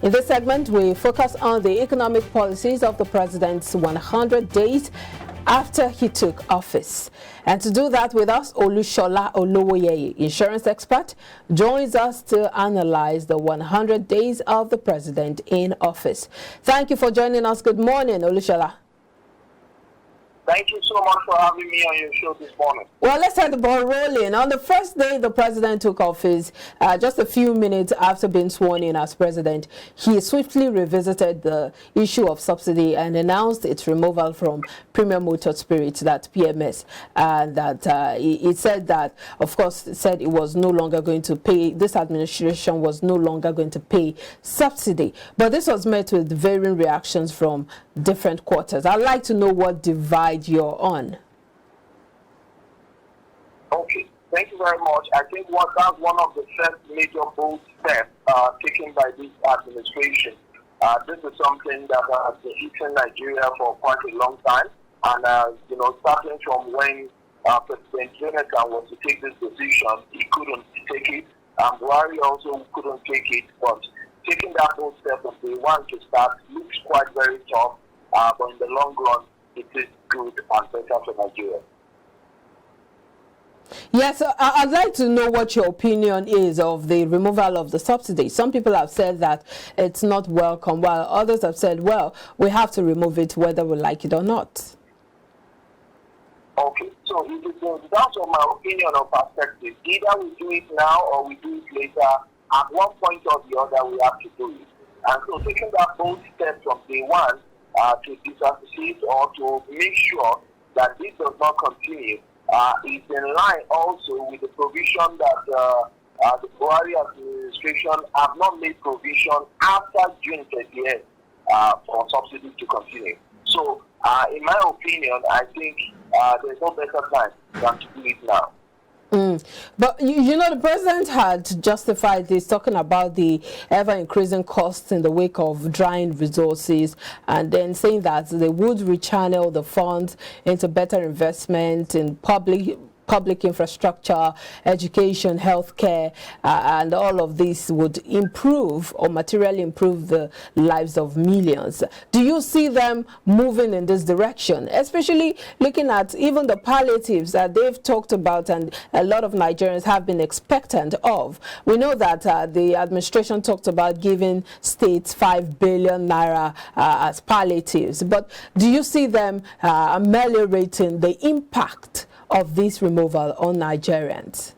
In this segment, we focus on the economic policies of the president's 100 days after he took office. And to do that with us, Olushola Olowoyeye, insurance expert, joins us to analyze the 100 days of the president in office. Thank you for joining us. Good morning, Olushola. Thank you so much for having me on your show this morning. Well, let's get the ball rolling. On the first day the president took office, just a few minutes after being sworn in as president, he swiftly revisited the issue of subsidy and announced its removal from Premium Motor Spirits, that PMS, and that he said that, of course, said it was no longer going to pay, this administration was no longer going to pay subsidy. But this was met with varying reactions from different quarters. I'd like to know what divide you're on. Okay, thank you very much. I think that's one of the first major bold steps taken by this administration. This is something that has been hitting Nigeria for quite a long time, and starting from when President Jonathan was to take this decision, he couldn't take it. Buhari also couldn't take it, but taking that bold step of day one to start looks quite very tough, but in the long run, it is good and better for Nigeria. Yes, I'd like to know what your opinion is of the removal of the subsidy. Some people have said that it's not welcome, while others have said, well, we have to remove it whether we like it or not. Okay, so it is in terms of my opinion or perspective, either we do it now or we do it later. At one point or the other, we have to do it. And so taking that bold step from day one to disassociate or to make sure that this does not continue is in line also with the provision that the Buhari administration have not made provision after June 30th for subsidies to continue. So, in my opinion, I think there's no better time than to do it now. But you know, the president had justified this, talking about the ever-increasing costs in the wake of drying resources, and then saying that they would rechannel the funds into better investment in public infrastructure, education, healthcare, and all of this would improve or materially improve the lives of millions. Do you see them moving in this direction, especially looking at even the palliatives that they've talked about and a lot of Nigerians have been expectant of? We know that the administration talked about giving states 5 billion naira as palliatives, but do you see them ameliorating the impact of this removal on Nigerians?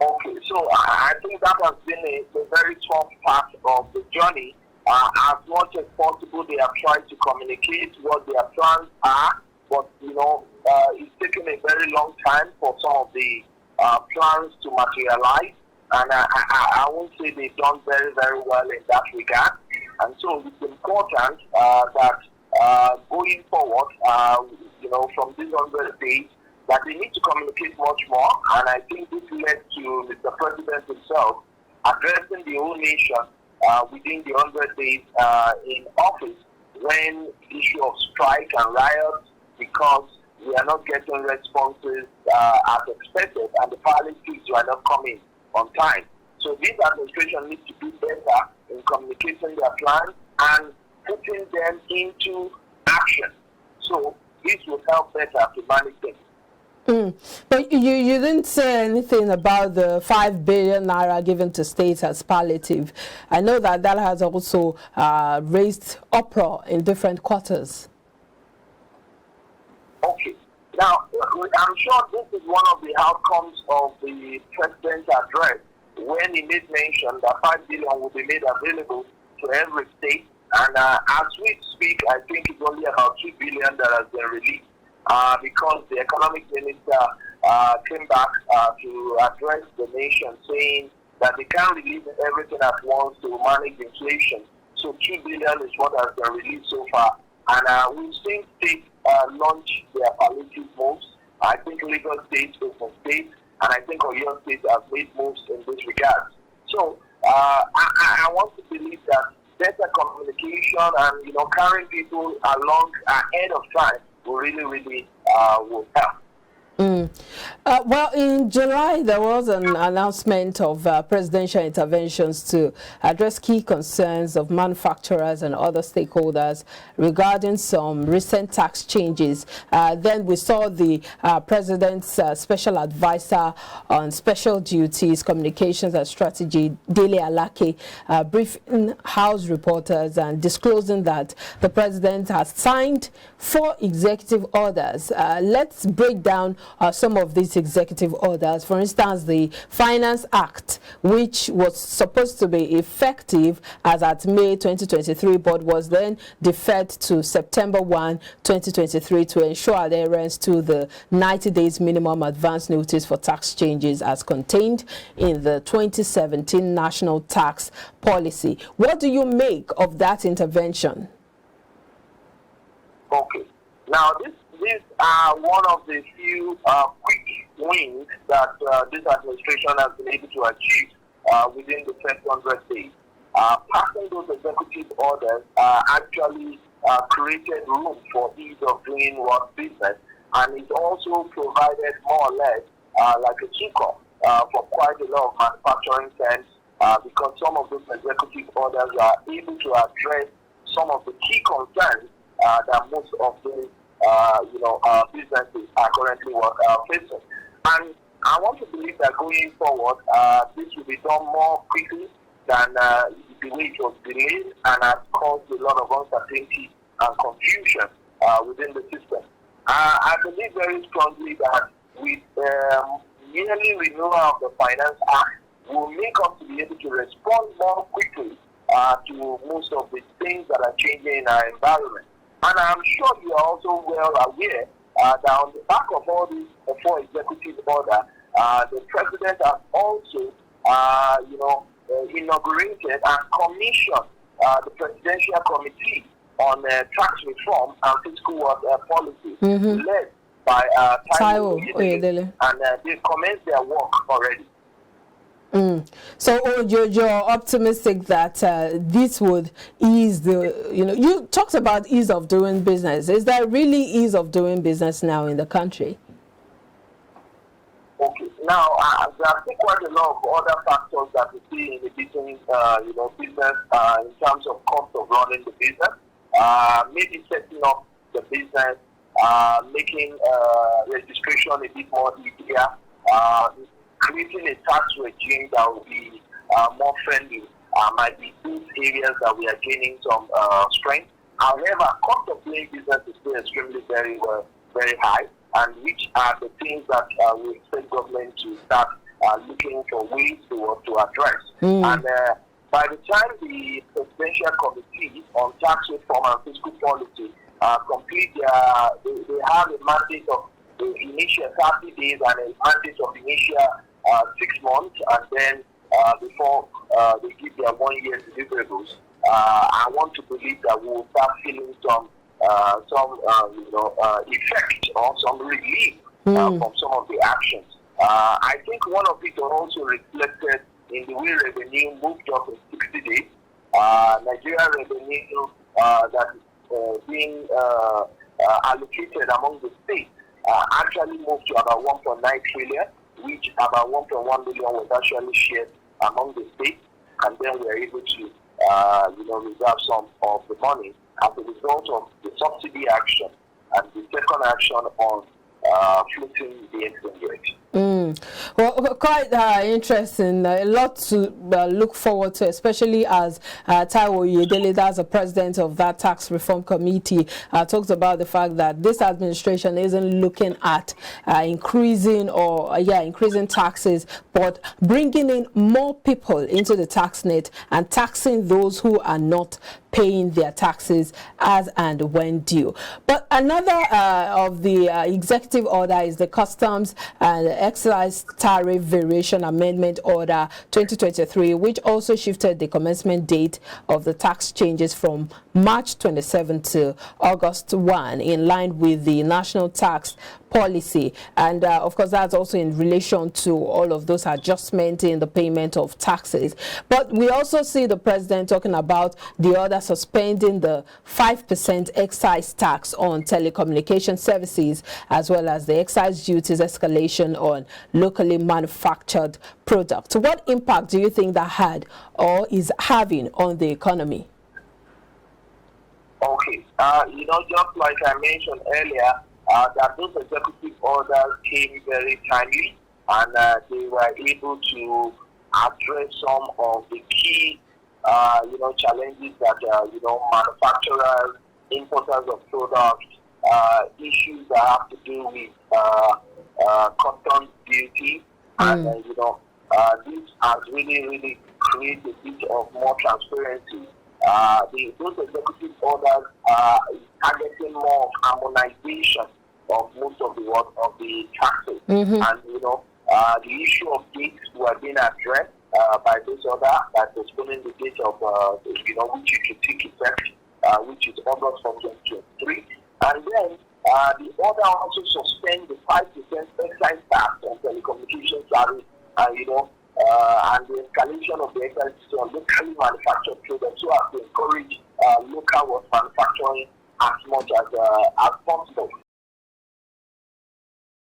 Okay, so I think that has been a very tough part of the journey. As much as possible, they have tried to communicate what their plans are, but it's taken a very long time for some of the plans to materialize, and I won't say they've done very, very well in that regard. And so it's important that going forward, from these 100 days, that they need to communicate much more. And I think this led to Mr. President himself addressing the whole nation within the 100 days in office, when the issue of strike and riots, because we are not getting responses as expected, and the palliatives are not coming on time. So this administration needs to do better in communicating their plans and putting them into action. So this will help better to manage things. But you didn't say anything about the 5 billion naira given to states as palliative. I know that has also raised uproar in different quarters. Okay. Now, I'm sure this is one of the outcomes of the president's address, when he made mention that 5 billion will be made available to every state. And as we speak, I think it's only about 2 billion that has been released because the economic minister came back to address the nation, saying that they can't release everything at once to manage inflation. So 2 billion is what has been released so far. And we've seen states launch their palliative moves. I think Lagos State, Ogun State, and I think Oyo State have made moves in this regard. So I want to believe that better communication and carrying people along ahead of time will really will help. Well, in July, there was an announcement of presidential interventions to address key concerns of manufacturers and other stakeholders regarding some recent tax changes. Then we saw the president's special advisor on special duties, communications and strategy, Dele Alake, briefing House reporters and disclosing that the president has signed 4 executive orders. Let's break down some of these executive orders. For instance, the Finance Act, which was supposed to be effective as at May 2023, but was then deferred to September 1, 2023 to ensure adherence to the 90 days minimum advance notice for tax changes as contained in the 2017 National Tax Policy. What do you make of that intervention? Okay. Now, these are one of the few quick wins that this administration has been able to achieve within the first 100 days. Passing those executive orders actually created room for ease of doing work business, and it also provided more or less like a kickoff for quite a lot of manufacturing firms because some of those executive orders are able to address some of the key concerns that most of the businesses are currently facing. And I want to believe that going forward, this will be done more quickly than the way it was delayed and has caused a lot of uncertainty and confusion within the system. I believe very strongly that with yearly renewal of the Finance Act will make us to be able to respond more quickly to most of the things that are changing in our environment. And I'm sure you are also well aware that on the back of all these 4 executive orders, the president has also, inaugurated and commissioned the Presidential Committee on Tax Reform and Fiscal Policy, led by Taiwo Oyedele, and they commenced their work already. So you're optimistic that this would ease the, you talked about ease of doing business. Is there really ease of doing business now in the country? Okay. Now, there are still quite a lot of other factors that we see in the business, business in terms of cost of running the business. Maybe setting up the business, making registration a bit more easier, creating a tax regime that will be more friendly might be those areas that we are gaining some strength. However, cost of doing business is still extremely very high, and which are the things that we expect government to start looking for ways to address. And by the time the Presidential Committee on Tax Reform and Fiscal Policy complete they have a mandate of the initial 30 days and a mandate of initial 6 months, and then before they give their 1 year deliverables, I want to believe that we will start feeling some effect or some relief from some of the actions. I think one of it also reflected in the way revenue moved up in 60 days. Nigeria revenue that is being allocated among the states actually moved to about 1.9 trillion, which about 1.1 billion was actually shared among the states, and then we are able to reserve some of the money as a result of the subsidy action and the second action on floating the exchange rate. Well, quite interesting. A lot to look forward to, especially as Taiwo Oyedele, that's the president of that tax reform committee, talked about the fact that this administration isn't looking at increasing taxes, but bringing in more people into the tax net and taxing those who are not paying their taxes as and when due. But another of the executive order is the Customs and Excise Tariff Variation Amendment Order 2023, which also shifted the commencement date of the tax changes from March 27 to August 1, in line with the National Tax policy. And of course, that's also in relation to all of those adjustments in the payment of taxes. But we also see the president talking about the order suspending the 5% excise tax on telecommunication services, as well as the excise duties escalation on locally manufactured products. What impact do you think that had or is having on the economy? Okay, just like I mentioned earlier, that those executive orders came very timely, and they were able to address some of the key, challenges that, manufacturers, importers of products, issues that have to do with customs duty, and, this has really created a bit of more transparency. Those executive orders are targeting more of harmonization of most of the taxes, and the issue of dates were being addressed by this order that is postponing the date of which you should take effect, which is August from 2023, and then the order also suspends the 5% excise tax on telecommunication service, and the escalation of the excise on locally manufactured products, so as to encourage local manufacturing as much as possible.